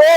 2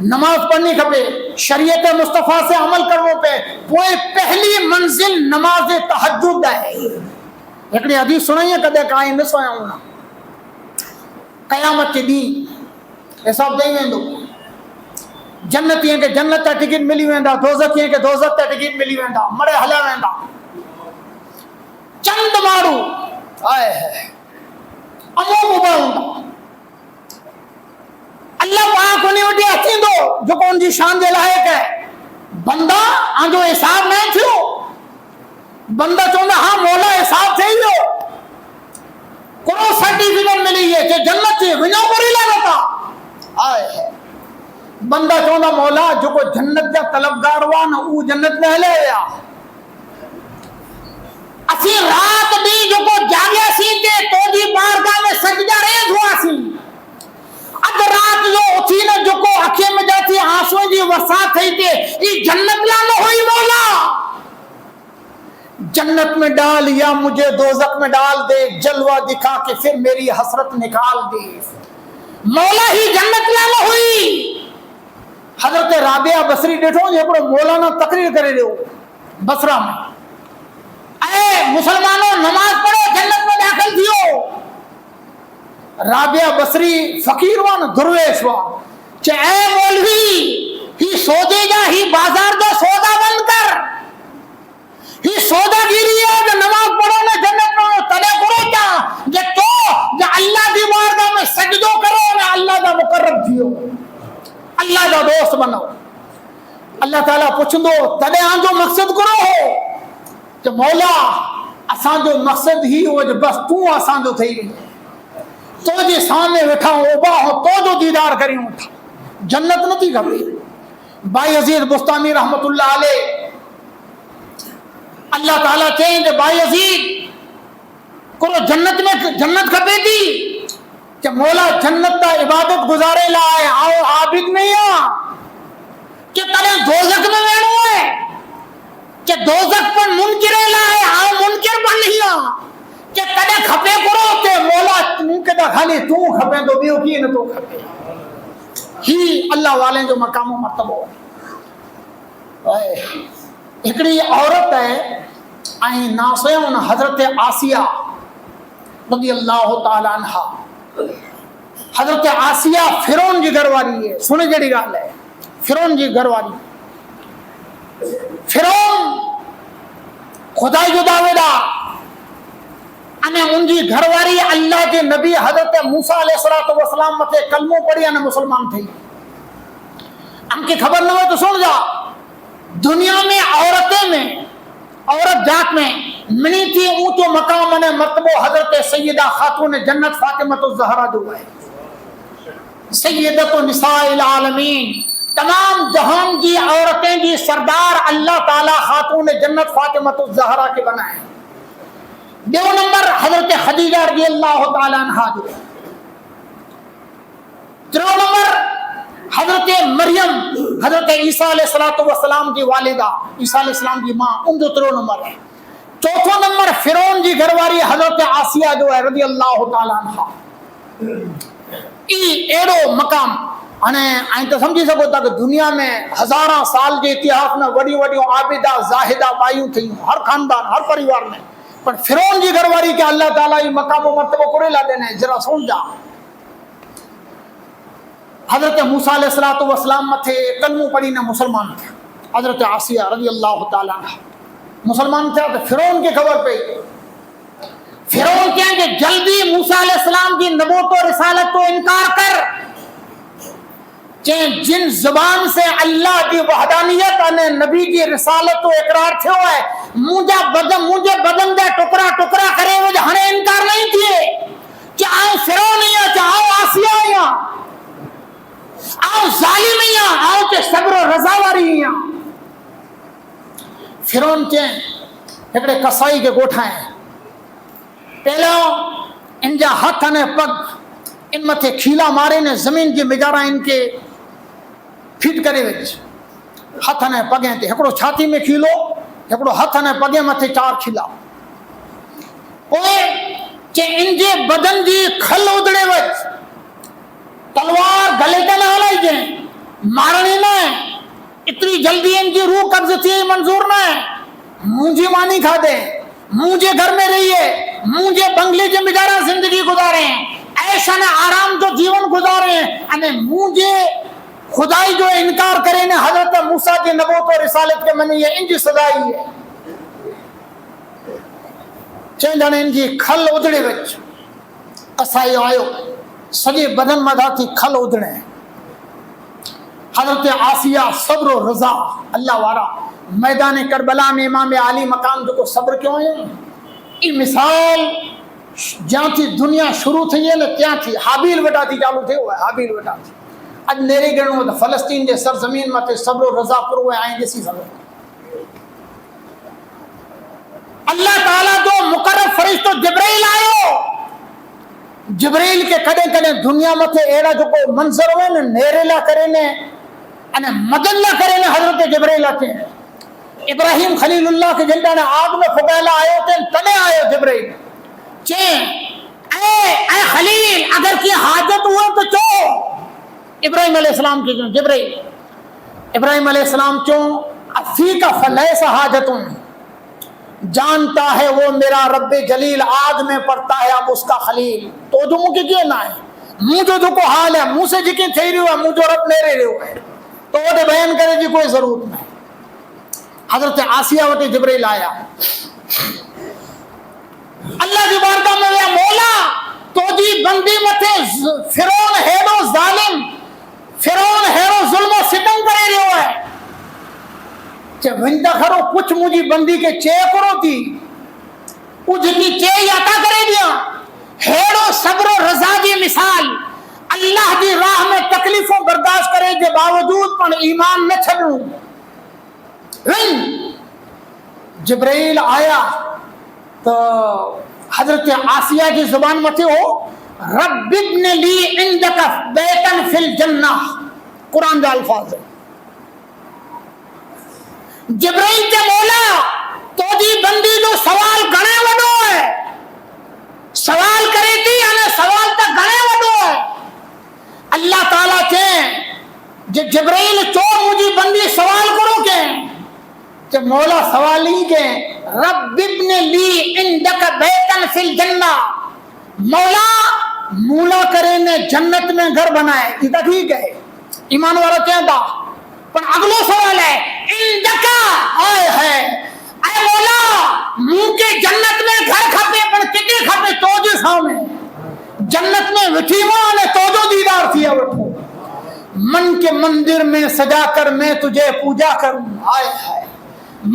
نماز پڑھنی کھپے، شریعت مصطفیٰ سے عمل کرنو پہ، پوئے پہلی منزل نماز تہجد ہے۔ ایکڑی حدیث سنائیے کدے کائیں نہ سویا ہونا، قیامت کے دین حساب دیں ویندو، جنتی ہیں کہ جنت تا ٹکٹ ملی ویندا، دوزخی ہیں کہ دوزخ تا ٹکٹ ملی ویندا، مرے ہلا ویندا۔ چند مارو آئے ہے امو مبا ہوندا، اللہ پاک انہیں وڈی ہتھیں دو جو کون جی شان دے لائق ہے۔ بندہ آنجو حساب نہیں تھیو، بندہ چوندا ہاں مولا حساب تھے ہی ہو، کرو سرٹیفکیٹ ملی ہے کہ جنت تھی ونجو پوری لانتا آئے ہے۔ بندہ چوندا مولا جو کو جنت جا طلبگار وان او جنت میں لے آیا، اسی رات بھی جو کو جاگیا سی تے تو جی بارگاہ میں سجدہ ریز ہوا سی، اد رات جو اٹھی نہ جو کو اکھے میں جاتی آنسویں جی وسعت تھی تے یہ جنت لانا ہوئی مولا، جنت میں ڈال یا مجھے دوزخ میں ڈال دے، جلوہ دکھا کے پھر میری حسرت نکال دے، مولا ہی جنت لانا ہوئی۔ حضرت رابعہ بصری ڈیٹھو یہ پڑھو مولانا تقریر کرے رہے ہو بصرہ میں، اے مسلمانوں نماز پڑھو جنت میں داخل تھیو۔ رابعہ بصری فقیر وان درویش وان چہ اے مولوی ہی سودے جا ہی بازار دا سودا بند کر، ہی سودا گیری ہے جو نماز پڑھو نے جنت میں تلے کرو کیا جے تو جے اللہ دی بارگاہ میں سجدو کرو نے اللہ دا مقرب تھیو، اللہ دا دوست بنو۔ اللہ تعالیٰ پوچھندو تدے آن جو مقصد کرو ہو کہ مولا اسان جو مقصد ہی ہو جو بس تو آسان جو تھی گئی تو جی سامنے بیٹھا ہوں اوبا ہوں تو جو دیدار کری ہوں تھا، جنت نہ تھی گھبری۔ بائی عزیز بستانی رحمت اللہ علیہ اللہ تعالیٰ کہیں کہ بائی عزیز کرو جنت میں جنت کھپے تھی کہ مولا جنت تا عبادت گزارے لائے آؤ عابد نہیں آ کہ تلے دوزخ میں وینو ہے کہ دوزخ پر منکرے لائے آؤ منکر بن نہیں آ کہ تلے کھپے کرو کہ مولا تم کے دا خالی تو کھپے تو بیو کی نہ تو کھپے ہی اللہ والے جو مقام و مرتبہ ایکڑی عورت ہے آئیں ناسیون حضرت آسیہ رضی اللہ تعالیٰ عنہ، حضرت آسیہ فرعون جی گھر والی ہے، سنے جڑی گال ہے فرعون جی گھر والی، فرعون خدای جو دعوے دا انہیں ان جی گھر والی اللہ کے نبی حضرت موسیٰ علیہ السلام متے کلموں پڑھی انہیں مسلمان تھی، ان کی خبر نہ ہو تو سن جا دنیا میں عورتیں میں عورت جات میں منی تھی اونچو مقام نے مرتبہ حضرت سیدہ خاتون جنت فاطمۃ الزہرا جو ہے، سیدۃ نساء العالمین، تمام جہان کی عورتیں کی سردار اللہ تعالی خاتون جنت فاطمۃ الزہرا کے بنائے۔ دو نمبر حضرت خدیجہ رضی اللہ تعالی عنہا جو ہے، تیرو نمبر حضرت مریم حضرت عیسیٰ علیہ السلام کی والدہ عیسیٰ علیہ السلام کی ماں، ان جو تیرو نمبر ہے۔ چوتھا نمبر فرعون جی گھر والی حضرت آسیہ جو ہے رضی اللہ تعالی عنہا، ایڑو مقام آئیں تو سمجھی سکو تا کہ دنیا میں ہزاراں سال کے اتحاف میں وڈی وڈی عابدہ زاہدہ بائیوں تھیں ہر خاندان ہر پریوار میں، پر فرعون جی گھر والی کہ اللہ تعالیٰ یہ مقام و مرتبہ کرے لا دینے ذرا سن جا۔ حضرت موسیٰ علیہ السلام متھے کلموں پڑھی نہ مسلمان تھے، حضرت آسیہ رضی اللہ تعالیٰ عنہ مسلمان تھے، تو فرعون کی خبر پہ فرعون کہیں کہ جلدی موسیٰ علیہ السلام کی نبوت و رسالت کو انکار کر، کہ جن زبان سے اللہ کی وحدانیت اور نبی کی رسالت و اقرار تھے ہوئے مجھے بدن دے ٹکرا ٹکرا کرے وہ ہنے انکار نہیں کیے کہ آؤ فرعون یا کہ آؤ آسیہ یا آؤ ظالم یا آؤ کہ صبر و رضا واری یا۔ فرعون کے ایکڑے کسائی کے گوٹھا ہیں، پہلے ان جا ہاتھ نے پگ ان متھے کھیلا مارے نے زمین کی مجارہ ان کے پھیٹ کرے وچ ہاتھ نے پگیں تے ہکڑو چھاتی میں کھیلو ہکڑو ہاتھ نے پگیں متھے چار کھیلا اوے کہ ان جے بدن جی کھل ادڑے وچ تلوار گلے تے نہ ہلائی جائیں، مارنی نہ اتنی جلدی ان کی روح قبض تھی منظور نہ ہے، مونجی مانی کھا دے، مونجے گھر میں رہیے، مونجے بنگلے کے مجارہ زندگی گزارے ہیں، ایسا نہ آرام جو جیون گزارے ہیں، انہیں مونجے خدائی جو انکار کرے نے حضرت موسیٰ کی نبوت اور رسالت کے منی ہے، ان کی صدائی ہے چین جانے ان کی کھل ادھڑے وچ اسائی آئیو سجے بدن مدھا تھی کھل ادھڑے حضرت آسیہ صبر و رضا اللہ وارا میدان کربلا میں امام عالی مقام جو کو صبر کیوں ہے یہ مثال جہاں تھی دنیا شروع تھی ہے نا کیا تھی حابیل وٹا تھی چالو تھے ہوئے حابیل وٹا تھی اج میرے گھروں میں فلسطین کے سرزمین میں صبر و رضا پر ہوئے آئیں جیسی صبر اللہ تعالیٰ جو مقرب فرشتو جبرائیل آئیو جبرائیل کے کڑے کڑے دنیا میں تھے ایڑا جو کو منظر ہوئے نے نیرلا کرے نے مدلہ کرے نے حضرت جبرائیل آتے ہیں ابراہیم خلیل اللہ کے جنڈا نے آگ میں پھگیلا آئے ہوتے ہیں تنے آئے جبرائیل چین اے خلیل اگر کی حاجت ہوا تو چو ابراہیم علیہ السلام کی جبرائیل ابراہیم علیہ السلام چوں افیقہ فلیس حاجتوں جانتا ہے وہ میرا رب جلیل آگ میں پڑتا ہے اب اس کا خلیل تو جو مجھے کیے نہ ہے مجھے جو کو حال ہے مجھ سے جکی تھی رہی ہوا مجھے رب میرے رہے ہوئے تو وہ دے بیان کرے جی کوئی ضرورت نہیں حضرت آسیہ وٹے جبرائیل آیا اللہ کی بارگاہ میں یا مولا تو جی بندی متے فرعون ہیرو ظالم فرعون ہیرو ظلم و ستم کرے رہے ہوئے وندا کھڑو کچھ مجھے بندی کے چے کرو تھی وہ جنی چے عطا کرے دیا ہیڑو صبر و رضا دی مثال اللہ دی راہ میں تکلیفوں برداشت کرے کے باوجود پر ایمان نہ چھڑوں جبرائیل آیا تو حضرت آسیہ کی زبان میں تھے ہو رب ابن لی عندک بیتن فی الجنہ قرآن کا الفاظ ہے جبرائیل کے مولا تو دی بندی جو سوال گھنے وڈو ہے سوال کرے تھی یعنی سوال تک گھنے وڈو ہے اللہ تعالیٰ کے جبرائیل چو مجھے بندی سوال کرو کہ مولا سوال ہی کہ رب ابن لی عندک بیتن فی الجنہ مولا کرے نے جنت میں گھر بنائے یہ تو ٹھیک ہے ایمان والا کہتا پر اگلو سوال ہے عندکا آئے ہے اے مولا منہ کے جنت میں گھر کھپے پر کتنے کھپے توجہ سامنے جنت میں وٹھی ماں توجہ دیدار تھی وٹھو من کے مندر میں سجا کر میں تجھے پوجا کروں آئے ہے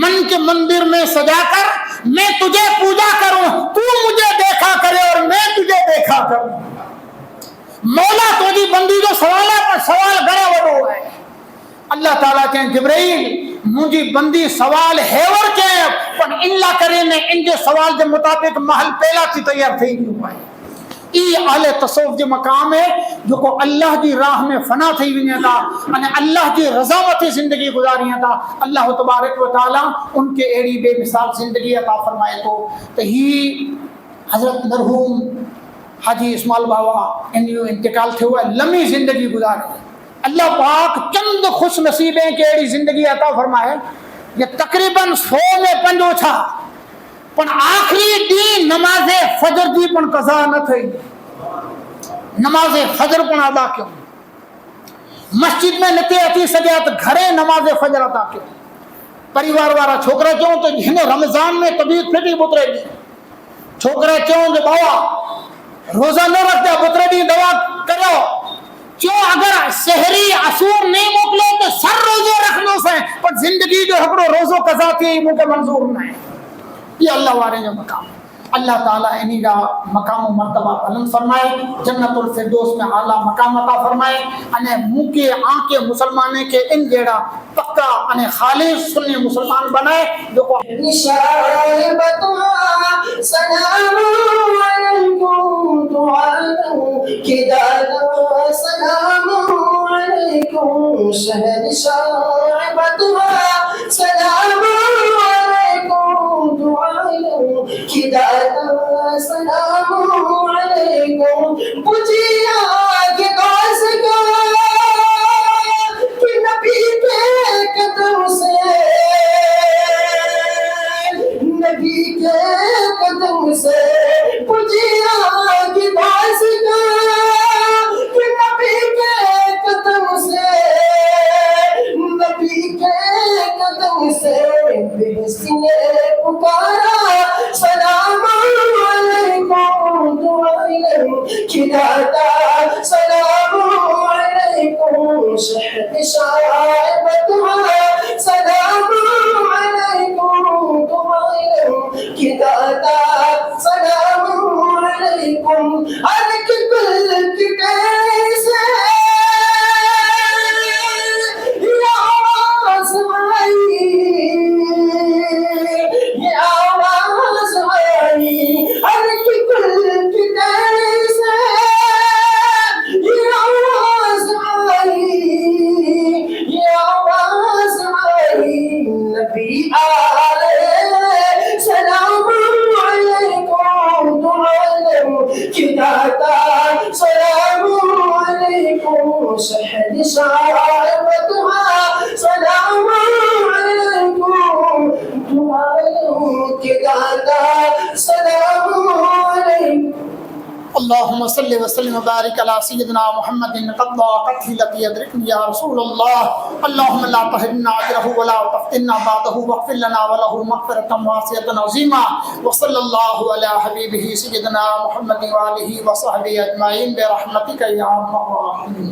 من کے مندر میں سجا کر میں تجھے پوجا کروں تو مجھے دیکھا کرے اور میں تجھے دیکھا کروں مولا تو جی بندی جو سوال ہے پر سوال گڑے وڈو ہے اللہ تعالیٰ کہیں جبرائیل مجھے بندی سوال ہیور کے پر اللہ کرے نے ان کے سوال کے مطابق محل پہلا کی تیار تھی ہوا ہے ای اہل تصوف جو مقام ہے جو کو اللہ کی راہ میں فنا تھی ونیا تھا یعنی اللہ کی رضامتی زندگی گزاریاں تھا اللہ تبارک و تعالیٰ ان کے ایڑی بے مثال زندگی عطا فرمائے تو ہی حضرت مرحوم حاجی اسماعیل بابا انتقال تھے ہوا لمبی زندگی گزارے اللہ پاک چند خوش نصیبیں کے ایڑی زندگی عطا فرمائے یہ تقریباً 100 میں 5 تھا پر آخری دن نماز فجر دی پن قضا نہ تھی نماز فجر پن ادا کیوں مسجد میں نتے اتی سجا تو گھرے نماز فجر ادا کیوں پریوار وارا چھوکرا کیوں تو ہن رمضان میں طبیعت پھٹی بترے دی چھوکرا کیوں جو بابا روزہ نہ رکھتے بترے دی دوا کرو کیوں اگر سحری عصور نہیں موکلو تو سر روزے رکھ لو سے پر زندگی جو ہکڑو روزو قضا تھی مجھے منظور نہ ہے یہ اللہ والے جو مقام اللہ تعالیٰ انہی کا مقام و مرتبہ بلند فرمائے جنت الفردوس میں اعلیٰ مقام عطا فرمائے انہیں منہ کے آنکھ مسلمانے کے ان جیڑا پکا انہیں خالص سنی مسلمان بنائے جو کو سلام علیکم سلام علیکم شہر شعبتها سلام علیکم کی داتا سلام علیکم بجیا کے داس کا کہ نبی کے قدم سے نبی کے قدم سے بجیا کے داس کا کہ نبی کے قدم سے نبی کے قدم سے بہشتی نے پکارا سلام علیکم دعائیں کھلاتا سلام علیکم شہد شائبتہ سلام علیکم دعائیں کھلاتا سلام علیکم الک کل کی کیسے سلام علیکم شہد شائبتہ سلام علیکم دعائیں کے داتا سلام علیکم اللهم صل وسلم وبارك على سيدنا محمد قبل قتل التي يدركني يا رسول الله اللهم لا تحرمنا اجره ولا تفتنا بعده واغفر لنا وله مغفرة واسعة عظيمة وصلى الله على حبيبه سيدنا محمد وآله وصحبه أجمعين برحمتك يا أرحم الراحمين.